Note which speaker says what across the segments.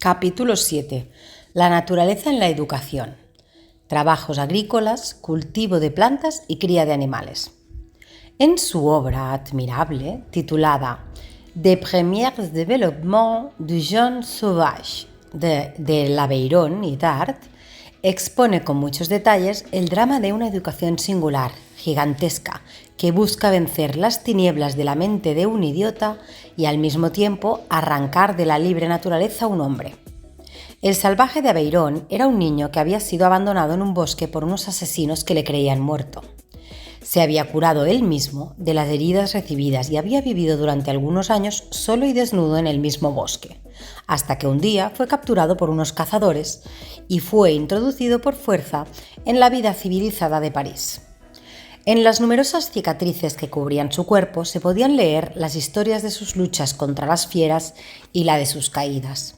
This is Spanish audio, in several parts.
Speaker 1: Capítulo 7. La naturaleza en la educación. Trabajos agrícolas, cultivo de plantas y cría de animales. En su obra admirable, titulada Des premiers développements du jeune sauvage, de L'Aveyron y Dart, expone con muchos detalles el drama de una educación singular, gigantesca, que busca vencer las tinieblas de la mente de un idiota y al mismo tiempo arrancar de la libre naturaleza a un hombre. El salvaje de Aveyron era un niño que había sido abandonado en un bosque por unos asesinos que le creían muerto. Se había curado él mismo de las heridas recibidas y había vivido durante algunos años solo y desnudo en el mismo bosque, hasta que un día fue capturado por unos cazadores y fue introducido por fuerza en la vida civilizada de París. En las numerosas cicatrices que cubrían su cuerpo se podían leer las historias de sus luchas contra las fieras y la de sus caídas.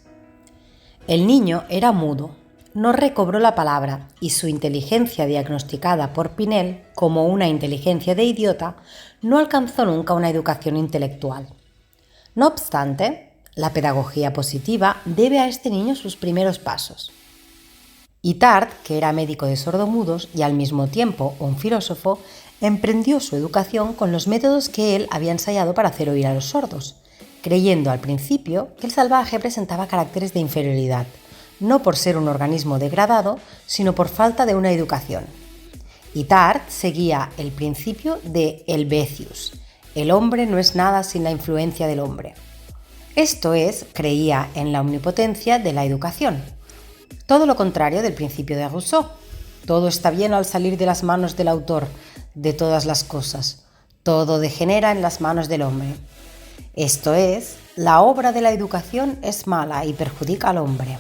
Speaker 1: El niño era mudo, no recobró la palabra y su inteligencia, diagnosticada por Pinel como una inteligencia de idiota, no alcanzó nunca una educación intelectual. No obstante, la pedagogía positiva debe a este niño sus primeros pasos. Itard, que era médico de sordomudos y al mismo tiempo un filósofo, emprendió su educación con los métodos que él había ensayado para hacer oír a los sordos, creyendo al principio que el salvaje presentaba caracteres de inferioridad, no por ser un organismo degradado, sino por falta de una educación. Itard seguía el principio de Helvetius: el hombre no es nada sin la influencia del hombre. Esto es, creía en la omnipotencia de la educación. Todo lo contrario del principio de Rousseau. Todo está bien al salir de las manos del autor de todas las cosas. Todo degenera en las manos del hombre. Esto es, la obra de la educación es mala y perjudica al hombre.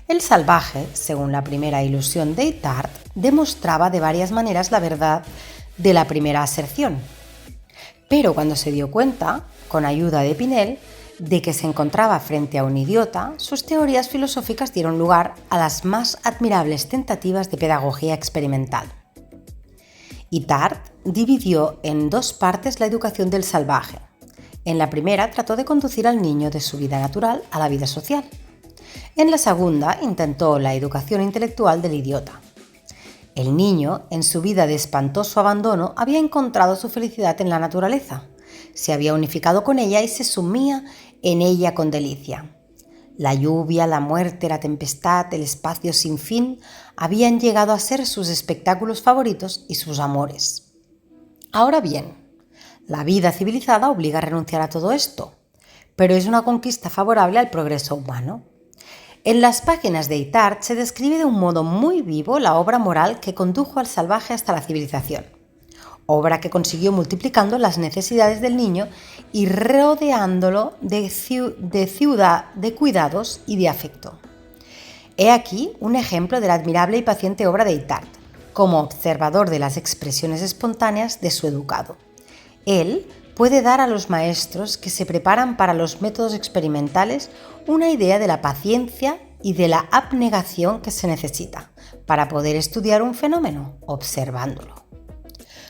Speaker 1: El salvaje, según la primera ilusión de Itard, demostraba de varias maneras la verdad de la primera aserción. Pero cuando se dio cuenta, con ayuda de Pinel, de que se encontraba frente a un idiota, sus teorías filosóficas dieron lugar a las más admirables tentativas de pedagogía experimental. Itard dividió en dos partes la educación del salvaje. En la primera trató de conducir al niño de su vida natural a la vida social. En la segunda intentó la educación intelectual del idiota. El niño, en su vida de espantoso abandono, había encontrado su felicidad en la naturaleza. Se había unificado con ella y se sumía en ella con delicia. La lluvia, la muerte, la tempestad, el espacio sin fin habían llegado a ser sus espectáculos favoritos y sus amores. Ahora bien, la vida civilizada obliga a renunciar a todo esto, pero es una conquista favorable al progreso humano. En las páginas de Itard se describe de un modo muy vivo la obra moral que condujo al salvaje hasta la civilización, obra que consiguió multiplicando las necesidades del niño y rodeándolo de cuidados y de afecto. He aquí un ejemplo de la admirable y paciente obra de Itard, como observador de las expresiones espontáneas de su educado. Él puede dar a los maestros que se preparan para los métodos experimentales una idea de la paciencia y de la abnegación que se necesita para poder estudiar un fenómeno observándolo.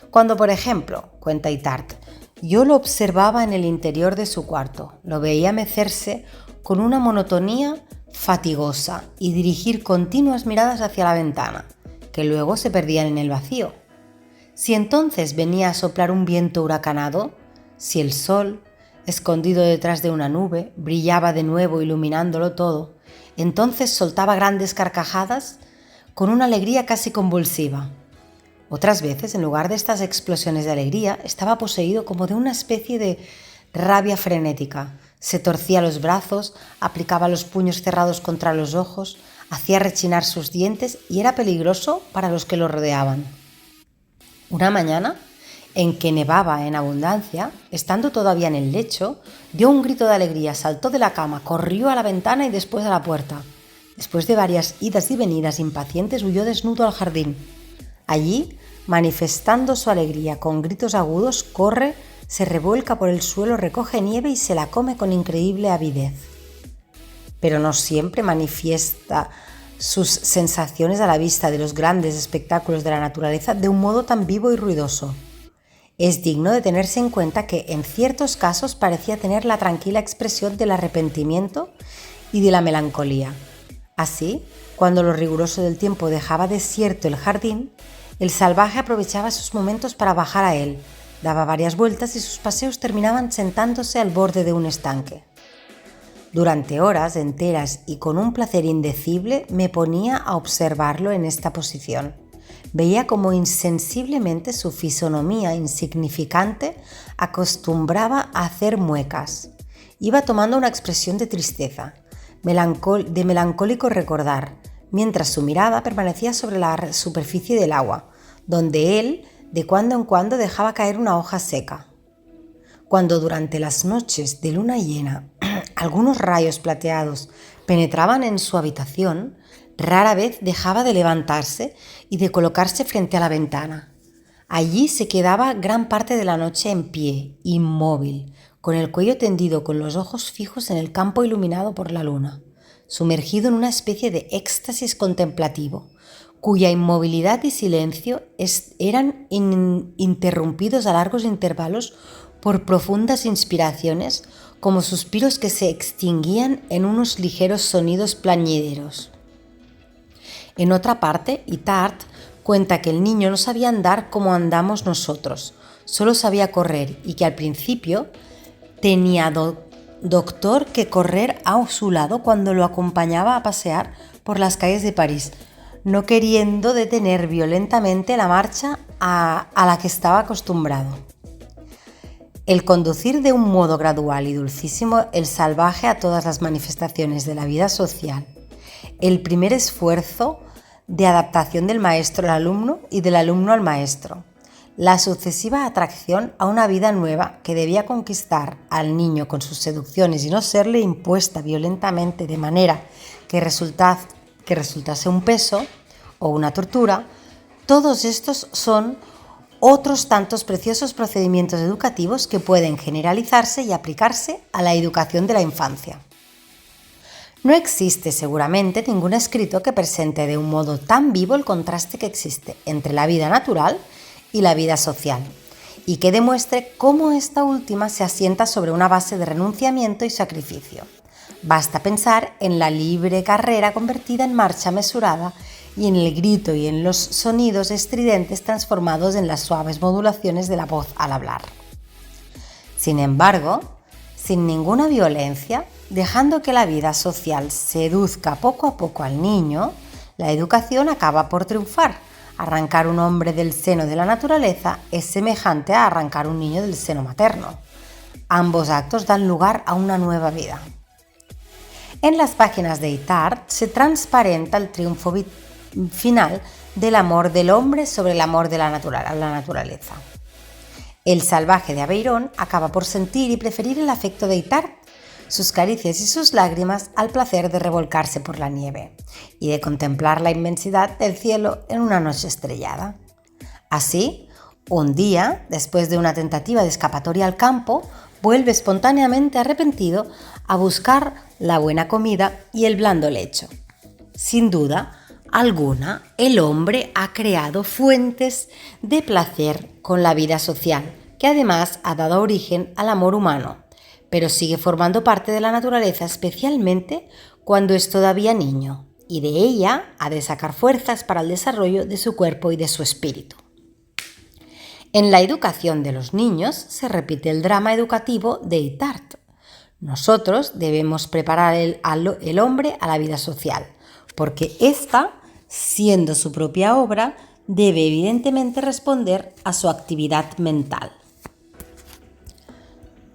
Speaker 1: Cuando, por ejemplo, cuenta Itard, yo lo observaba en el interior de su cuarto, lo veía mecerse con una monotonía fatigosa y dirigir continuas miradas hacia la ventana, que luego se perdían en el vacío. Si entonces venía a soplar un viento huracanado, si el sol, escondido detrás de una nube, brillaba de nuevo iluminándolo todo, entonces soltaba grandes carcajadas con una alegría casi convulsiva. Otras veces, en lugar de estas explosiones de alegría, estaba poseído como de una especie de rabia frenética. Se torcía los brazos, aplicaba los puños cerrados contra los ojos, hacía rechinar sus dientes y era peligroso para los que lo rodeaban. Una mañana, en que nevaba en abundancia, estando todavía en el lecho, dio un grito de alegría, saltó de la cama, corrió a la ventana y después a la puerta. Después de varias idas y venidas impacientes, huyó desnudo al jardín. Allí, manifestando su alegría con gritos agudos, corre, se revuelca por el suelo, recoge nieve y se la come con increíble avidez. Pero no siempre manifiesta sus sensaciones a la vista de los grandes espectáculos de la naturaleza de un modo tan vivo y ruidoso. Es digno de tenerse en cuenta que en ciertos casos parecía tener la tranquila expresión del arrepentimiento y de la melancolía. Así, cuando lo riguroso del tiempo dejaba desierto el jardín, el salvaje aprovechaba sus momentos para bajar a él, daba varias vueltas y sus paseos terminaban sentándose al borde de un estanque. Durante horas enteras y con un placer indecible me ponía a observarlo en esta posición. Veía cómo insensiblemente su fisonomía insignificante acostumbraba a hacer muecas. Iba tomando una expresión de tristeza, de melancólico recordar, mientras su mirada permanecía sobre la superficie del agua, donde él de cuando en cuando dejaba caer una hoja seca. Cuando durante las noches de luna llena algunos rayos plateados penetraban en su habitación, rara vez dejaba de levantarse y de colocarse frente a la ventana. Allí se quedaba gran parte de la noche en pie, inmóvil, con el cuello tendido, con los ojos fijos en el campo iluminado por la luna, sumergido en una especie de éxtasis contemplativo, cuya inmovilidad y silencio eran interrumpidos a largos intervalos por profundas inspiraciones, como suspiros que se extinguían en unos ligeros sonidos plañideros. En otra parte, Itard cuenta que el niño no sabía andar como andamos nosotros, solo sabía correr y que al principio tenía doctor que correr a su lado cuando lo acompañaba a pasear por las calles de París, no queriendo detener violentamente la marcha a la que estaba acostumbrado. El conducir de un modo gradual y dulcísimo el salvaje a todas las manifestaciones de la vida social, el primer esfuerzo de adaptación del maestro al alumno y del alumno al maestro, la sucesiva atracción a una vida nueva que debía conquistar al niño con sus seducciones y no serle impuesta violentamente de manera que resultase un peso o una tortura, todos estos son otros tantos preciosos procedimientos educativos que pueden generalizarse y aplicarse a la educación de la infancia. No existe seguramente ningún escrito que presente de un modo tan vivo el contraste que existe entre la vida natural y la vida social, y que demuestre cómo esta última se asienta sobre una base de renunciamiento y sacrificio. Basta pensar en la libre carrera convertida en marcha mesurada y en el grito y en los sonidos estridentes transformados en las suaves modulaciones de la voz al hablar. Sin embargo, sin ninguna violencia, dejando que la vida social seduzca poco a poco al niño, la educación acaba por triunfar. Arrancar un hombre del seno de la naturaleza es semejante a arrancar un niño del seno materno. Ambos actos dan lugar a una nueva vida. En las páginas de Itard se transparenta el triunfo final del amor del hombre sobre el amor de la naturaleza. El salvaje de Aveyron acaba por sentir y preferir el afecto de Itard, sus caricias y sus lágrimas al placer de revolcarse por la nieve y de contemplar la inmensidad del cielo en una noche estrellada. Así, un día, después de una tentativa de escapatoria al campo, vuelve espontáneamente arrepentido a buscar la buena comida y el blando lecho. Sin duda alguna, el hombre ha creado fuentes de placer con la vida social, que además ha dado origen al amor humano, pero sigue formando parte de la naturaleza, especialmente cuando es todavía niño, y de ella ha de sacar fuerzas para el desarrollo de su cuerpo y de su espíritu. En la educación de los niños se repite el drama educativo de Itard. Nosotros debemos preparar el hombre a la vida social, porque ésta, siendo su propia obra, debe evidentemente responder a su actividad mental.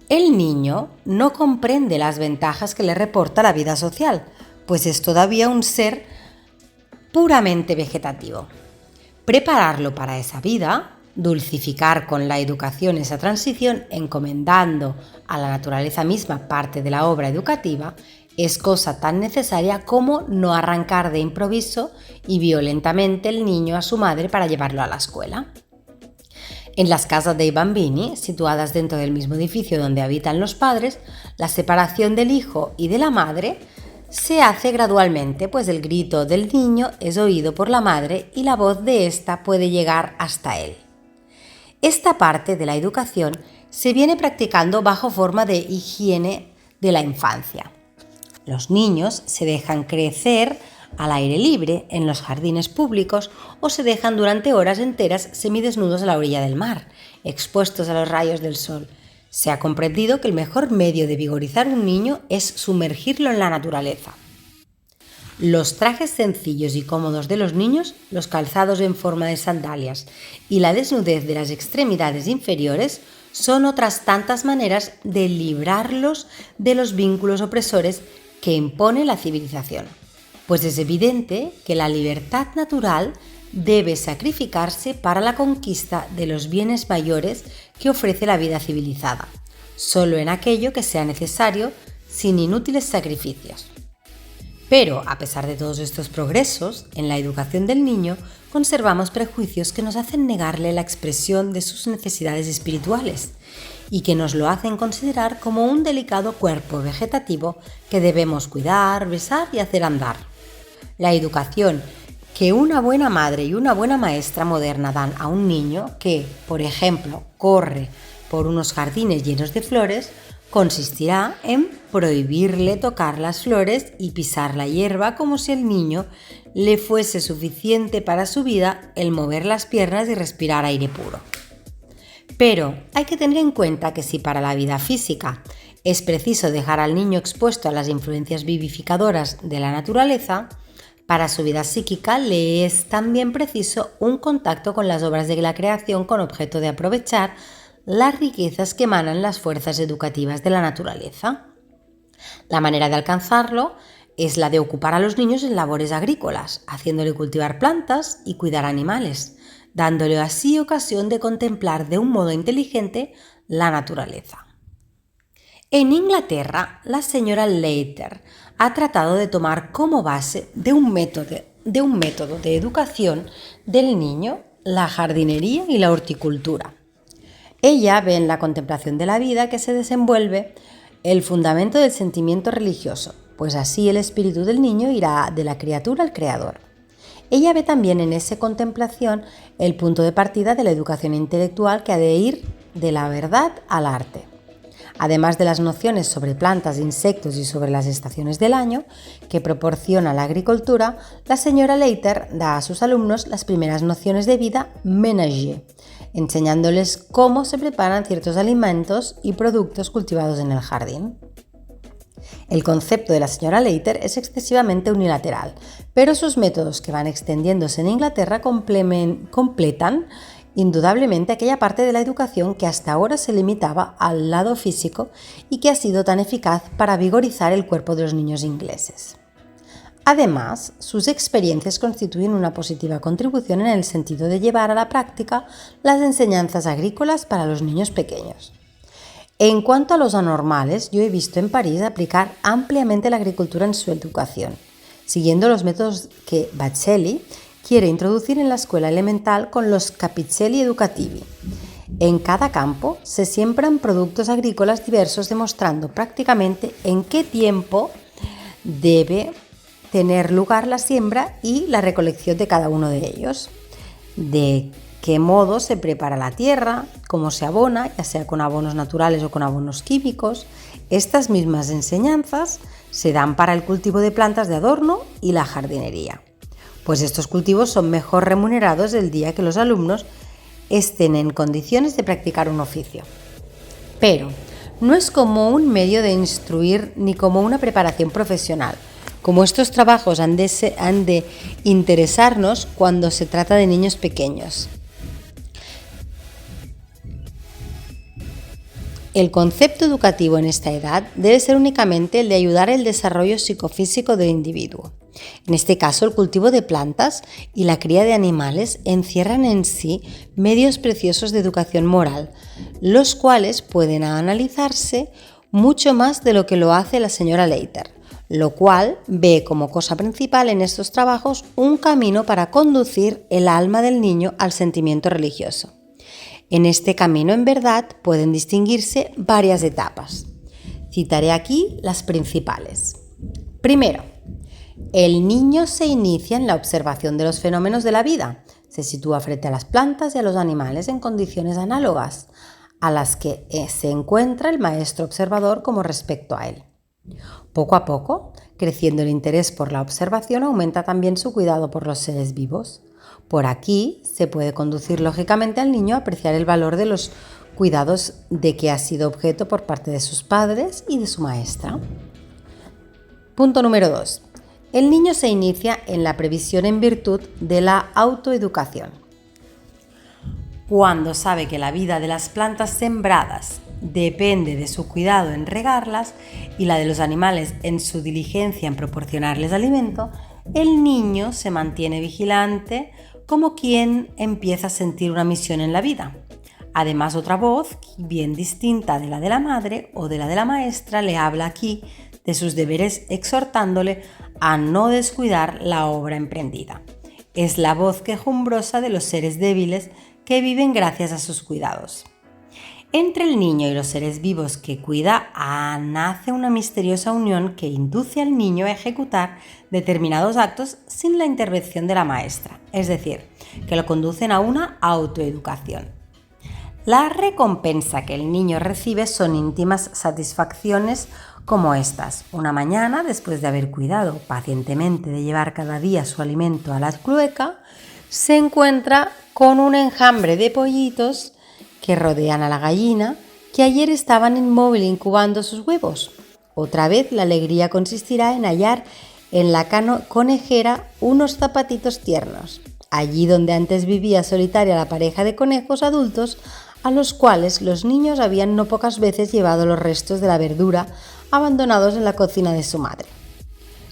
Speaker 1: El niño no comprende las ventajas que le reporta la vida social, pues es todavía un ser puramente vegetativo. Prepararlo para esa vida, dulcificar con la educación esa transición, encomendando a la naturaleza misma parte de la obra educativa, es cosa tan necesaria como no arrancar de improviso y violentamente el niño a su madre para llevarlo a la escuela. En las casas dei bambini, situadas dentro del mismo edificio donde habitan los padres, la separación del hijo y de la madre se hace gradualmente, pues el grito del niño es oído por la madre y la voz de ésta puede llegar hasta él. Esta parte de la educación se viene practicando bajo forma de higiene de la infancia. Los niños se dejan crecer al aire libre, en los jardines públicos, o se dejan durante horas enteras semidesnudos a la orilla del mar, expuestos a los rayos del sol. Se ha comprendido que el mejor medio de vigorizar un niño es sumergirlo en la naturaleza. Los trajes sencillos y cómodos de los niños, los calzados en forma de sandalias y la desnudez de las extremidades inferiores son otras tantas maneras de librarlos de los vínculos opresores que impone la civilización. Pues es evidente que la libertad natural debe sacrificarse para la conquista de los bienes mayores que ofrece la vida civilizada, solo en aquello que sea necesario, sin inútiles sacrificios. Pero, a pesar de todos estos progresos, en la educación del niño conservamos prejuicios que nos hacen negarle la expresión de sus necesidades espirituales y que nos lo hacen considerar como un delicado cuerpo vegetativo que debemos cuidar, besar y hacer andar. La educación que una buena madre y una buena maestra moderna dan a un niño que, por ejemplo, corre por unos jardines llenos de flores, consistirá en prohibirle tocar las flores y pisar la hierba como si al niño le fuese suficiente para su vida el mover las piernas y respirar aire puro. Pero hay que tener en cuenta que si para la vida física es preciso dejar al niño expuesto a las influencias vivificadoras de la naturaleza, para su vida psíquica le es también preciso un contacto con las obras de la creación con objeto de aprovechar las riquezas que emanan las fuerzas educativas de la naturaleza. La manera de alcanzarlo es la de ocupar a los niños en labores agrícolas, haciéndole cultivar plantas y cuidar animales, dándole así ocasión de contemplar de un modo inteligente la naturaleza. En Inglaterra, la señora Leiter ha tratado de tomar como base de un método de educación del niño la jardinería y la horticultura. Ella ve en la contemplación de la vida que se desenvuelve el fundamento del sentimiento religioso, pues así el espíritu del niño irá de la criatura al creador. Ella ve también en esa contemplación el punto de partida de la educación intelectual que ha de ir de la verdad al arte. Además de las nociones sobre plantas, insectos y sobre las estaciones del año que proporciona la agricultura, la señora Leiter da a sus alumnos las primeras nociones de vida ménager, enseñándoles cómo se preparan ciertos alimentos y productos cultivados en el jardín. El concepto de la señora Leiter es excesivamente unilateral, pero sus métodos, que van extendiéndose en Inglaterra, completan indudablemente aquella parte de la educación que hasta ahora se limitaba al lado físico y que ha sido tan eficaz para vigorizar el cuerpo de los niños ingleses. Además, sus experiencias constituyen una positiva contribución en el sentido de llevar a la práctica las enseñanzas agrícolas para los niños pequeños. En cuanto a los anormales, yo he visto en París aplicar ampliamente la agricultura en su educación, siguiendo los métodos que Baccelli quiere introducir en la escuela elemental con los Capicelli Educativi. En cada campo se siembran productos agrícolas diversos, demostrando prácticamente en qué tiempo debe tener lugar la siembra y la recolección de cada uno de ellos, de qué modo se prepara la tierra, cómo se abona, ya sea con abonos naturales o con abonos químicos. Estas mismas enseñanzas se dan para el cultivo de plantas de adorno y la jardinería, pues estos cultivos son mejor remunerados el día que los alumnos estén en condiciones de practicar un oficio. Pero no es como un medio de instruir ni como una preparación profesional, como estos trabajos han de interesarnos cuando se trata de niños pequeños. El concepto educativo en esta edad debe ser únicamente el de ayudar al desarrollo psicofísico del individuo. En este caso, el cultivo de plantas y la cría de animales encierran en sí medios preciosos de educación moral, los cuales pueden analizarse mucho más de lo que lo hace la señora Leiter, lo cual ve como cosa principal en estos trabajos un camino para conducir el alma del niño al sentimiento religioso. En este camino, en verdad, pueden distinguirse varias etapas. Citaré aquí las principales. Primero, el niño se inicia en la observación de los fenómenos de la vida. Se sitúa frente a las plantas y a los animales en condiciones análogas a las que se encuentra el maestro observador como respecto a él. Poco a poco, creciendo el interés por la observación, aumenta también su cuidado por los seres vivos. Por aquí se puede conducir lógicamente al niño a apreciar el valor de los cuidados de que ha sido objeto por parte de sus padres y de su maestra. Punto número 2. El niño se inicia en la previsión en virtud de la autoeducación. Cuando sabe que la vida de las plantas sembradas depende de su cuidado en regarlas y la de los animales en su diligencia en proporcionarles alimento, el niño se mantiene vigilante como quien empieza a sentir una misión en la vida. Además, otra voz, bien distinta de la madre o de la maestra, le habla aquí de sus deberes exhortándole a no descuidar la obra emprendida. Es la voz quejumbrosa de los seres débiles que viven gracias a sus cuidados. Entre el niño y los seres vivos que cuida nace una misteriosa unión que induce al niño a ejecutar determinados actos sin la intervención de la maestra, es decir, que lo conducen a una autoeducación. La recompensa que el niño recibe son íntimas satisfacciones como estas. Una mañana, después de haber cuidado pacientemente de llevar cada día su alimento a la cloaca, se encuentra con un enjambre de pollitos que rodean a la gallina que ayer estaban inmóvil incubando sus huevos. Otra vez la alegría consistirá en hallar en la conejera unos zapatitos tiernos, allí donde antes vivía solitaria la pareja de conejos adultos a los cuales los niños habían no pocas veces llevado los restos de la verdura abandonados en la cocina de su madre.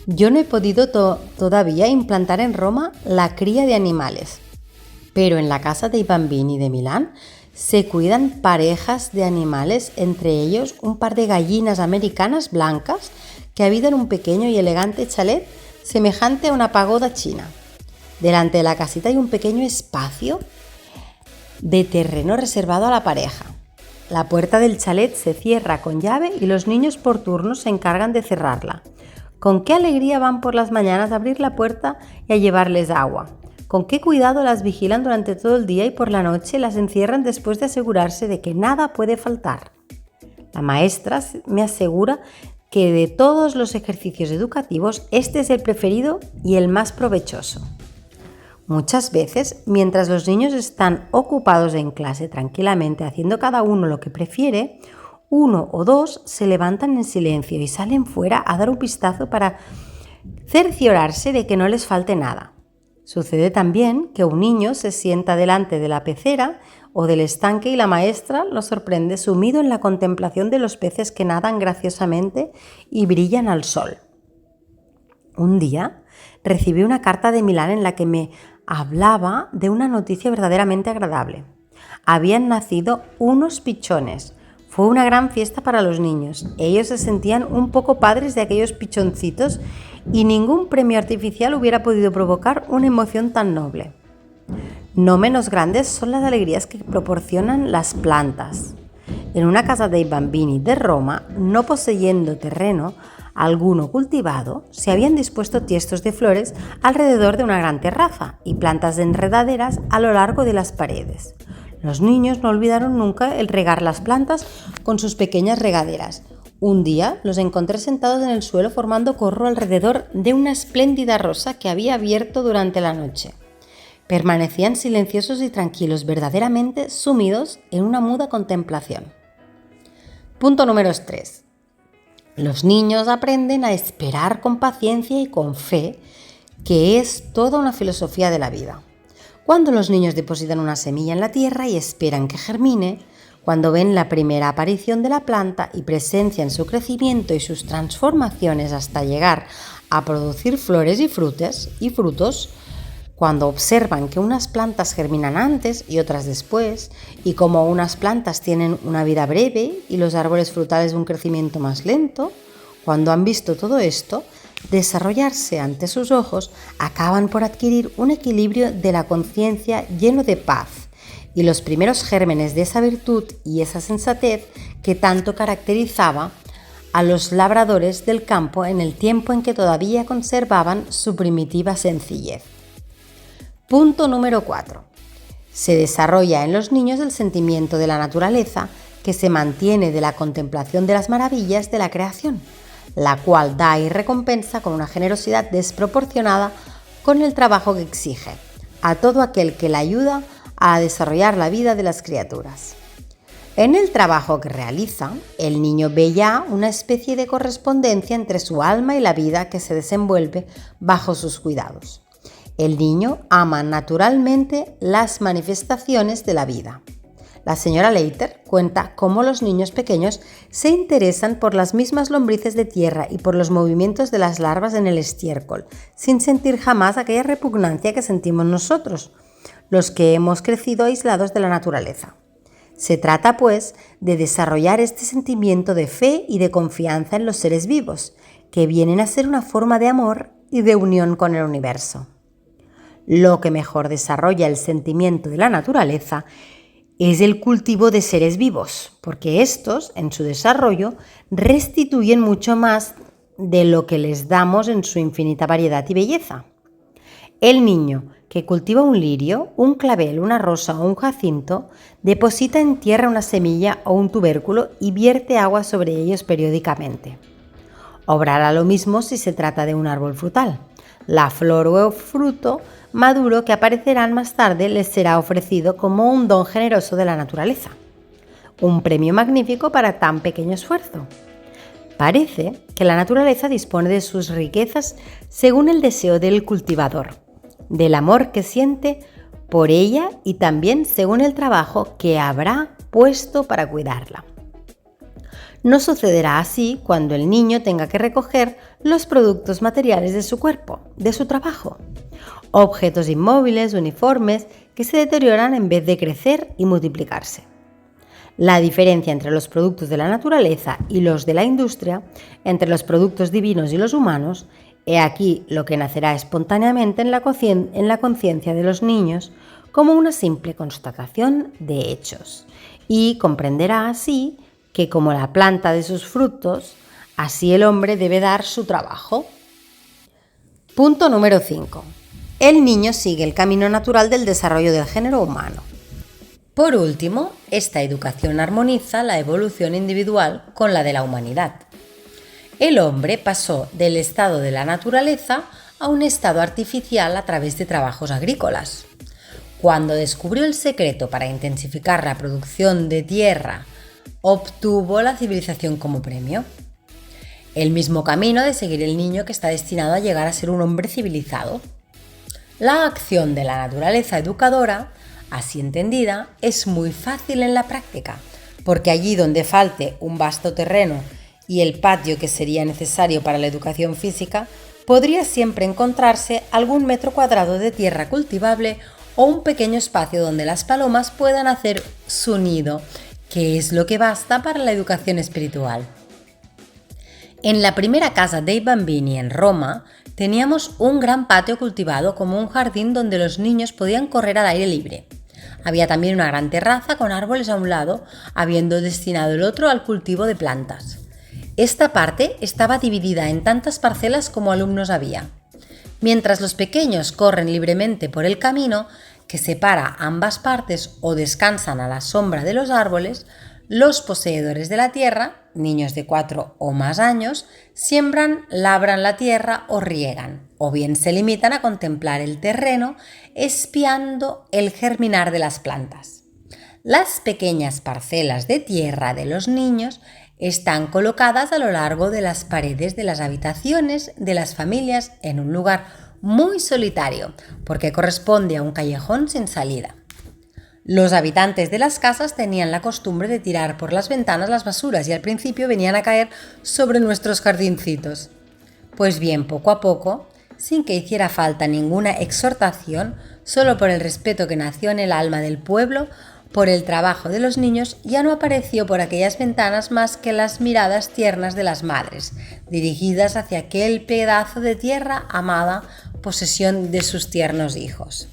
Speaker 1: Yo no he podido todavía implantar en Roma la cría de animales, pero en la casa dei Bambini de Milán se cuidan parejas de animales, entre ellos un par de gallinas americanas blancas que habitan un pequeño y elegante chalet semejante a una pagoda china. Delante de la casita hay un pequeño espacio de terreno reservado a la pareja. La puerta del chalet se cierra con llave y los niños por turno se encargan de cerrarla. Con qué alegría van por las mañanas a abrir la puerta y a llevarles agua. Con qué cuidado las vigilan durante todo el día y por la noche las encierran después de asegurarse de que nada puede faltar. La maestra me asegura que de todos los ejercicios educativos, este es el preferido y el más provechoso. Muchas veces, mientras los niños están ocupados en clase tranquilamente haciendo cada uno lo que prefiere, uno o dos se levantan en silencio y salen fuera a dar un vistazo para cerciorarse de que no les falte nada. Sucede también que un niño se sienta delante de la pecera o del estanque y la maestra lo sorprende sumido en la contemplación de los peces que nadan graciosamente y brillan al sol. Un día recibí una carta de Milán en la que me hablaba de una noticia verdaderamente agradable. Habían nacido unos pichones. Fue una gran fiesta para los niños. Ellos se sentían un poco padres de aquellos pichoncitos y ningún premio artificial hubiera podido provocar una emoción tan noble. No menos grandes son las alegrías que proporcionan las plantas. En una casa dei Bambini de Roma, no poseyendo terreno alguno cultivado, se habían dispuesto tiestos de flores alrededor de una gran terraza y plantas de enredaderas a lo largo de las paredes. Los niños no olvidaron nunca el regar las plantas con sus pequeñas regaderas. Un día los encontré sentados en el suelo formando corro alrededor de una espléndida rosa que había abierto durante la noche. Permanecían silenciosos y tranquilos, verdaderamente sumidos en una muda contemplación. Punto número 3. Los niños aprenden a esperar con paciencia y con fe, que es toda una filosofía de la vida. Cuando los niños depositan una semilla en la tierra y esperan que germine, cuando ven la primera aparición de la planta y presencian su crecimiento y sus transformaciones hasta llegar a producir flores y frutos, cuando observan que unas plantas germinan antes y otras después, y como unas plantas tienen una vida breve y los árboles frutales un crecimiento más lento, cuando han visto todo esto desarrollarse ante sus ojos, acaban por adquirir un equilibrio de la conciencia lleno de paz y los primeros gérmenes de esa virtud y esa sensatez que tanto caracterizaba a los labradores del campo en el tiempo en que todavía conservaban su primitiva sencillez. Punto número 4. Se desarrolla en los niños el sentimiento de la naturaleza que se mantiene de la contemplación de las maravillas de la creación. la cual da y recompensa con una generosidad desproporcionada con el trabajo que exige a todo aquel que la ayuda a desarrollar la vida de las criaturas. En el trabajo que realiza, el niño ve ya una especie de correspondencia entre su alma y la vida que se desenvuelve bajo sus cuidados. El niño ama naturalmente las manifestaciones de la vida. La señora Leiter cuenta cómo los niños pequeños se interesan por las mismas lombrices de tierra y por los movimientos de las larvas en el estiércol, sin sentir jamás aquella repugnancia que sentimos nosotros, los que hemos crecido aislados de la naturaleza. Se trata, pues, de desarrollar este sentimiento de fe y de confianza en los seres vivos, que vienen a ser una forma de amor y de unión con el universo. Lo que mejor desarrolla el sentimiento de la naturaleza es el cultivo de seres vivos, porque estos, en su desarrollo, restituyen mucho más de lo que les damos en su infinita variedad y belleza. El niño que cultiva un lirio, un clavel, una rosa o un jacinto, deposita en tierra una semilla o un tubérculo y vierte agua sobre ellos periódicamente. Obrará lo mismo si se trata de un árbol frutal. La flor o fruto maduro que aparecerán más tarde les será ofrecido como un don generoso de la naturaleza. Un premio magnífico para tan pequeño esfuerzo. Parece que la naturaleza dispone de sus riquezas según el deseo del cultivador, del amor que siente por ella y también según el trabajo que habrá puesto para cuidarla. No sucederá así cuando el niño tenga que recoger los productos materiales de su cuerpo, de su trabajo. Objetos inmóviles, uniformes, que se deterioran en vez de crecer y multiplicarse. La diferencia entre los productos de la naturaleza y los de la industria, entre los productos divinos y los humanos, he aquí lo que nacerá espontáneamente en la conciencia de los niños como una simple constatación de hechos, y comprenderá así que como la planta de sus frutos, así el hombre debe dar su trabajo. Punto número 5. El niño sigue el camino natural del desarrollo del género humano. Por último, esta educación armoniza la evolución individual con la de la humanidad. El hombre pasó del estado de la naturaleza a un estado artificial a través de trabajos agrícolas. Cuando descubrió el secreto para intensificar la producción de tierra, obtuvo la civilización como premio. El mismo camino de seguir el niño que está destinado a llegar a ser un hombre civilizado. La acción de la naturaleza educadora, así entendida, es muy fácil en la práctica, porque allí donde falte un vasto terreno y el patio que sería necesario para la educación física, podría siempre encontrarse algún metro cuadrado de tierra cultivable o un pequeño espacio donde las palomas puedan hacer su nido, que es lo que basta para la educación espiritual. En la primera casa dei Bambini en Roma, teníamos un gran patio cultivado como un jardín donde los niños podían correr al aire libre. Había también una gran terraza con árboles a un lado, habiendo destinado el otro al cultivo de plantas. Esta parte estaba dividida en tantas parcelas como alumnos había. Mientras los pequeños corren libremente por el camino que separa ambas partes o descansan a la sombra de los árboles, los poseedores de la tierra, niños de 4 o más años, siembran, labran la tierra o riegan, o bien se limitan a contemplar el terreno, espiando el germinar de las plantas. Las pequeñas parcelas de tierra de los niños están colocadas a lo largo de las paredes de las habitaciones de las familias en un lugar muy solitario, porque corresponde a un callejón sin salida. Los habitantes de las casas tenían la costumbre de tirar por las ventanas las basuras y al principio venían a caer sobre nuestros jardincitos. Pues bien, poco a poco, sin que hiciera falta ninguna exhortación, solo por el respeto que nació en el alma del pueblo, por el trabajo de los niños, ya no apareció por aquellas ventanas más que las miradas tiernas de las madres, dirigidas hacia aquel pedazo de tierra amada, posesión de sus tiernos hijos.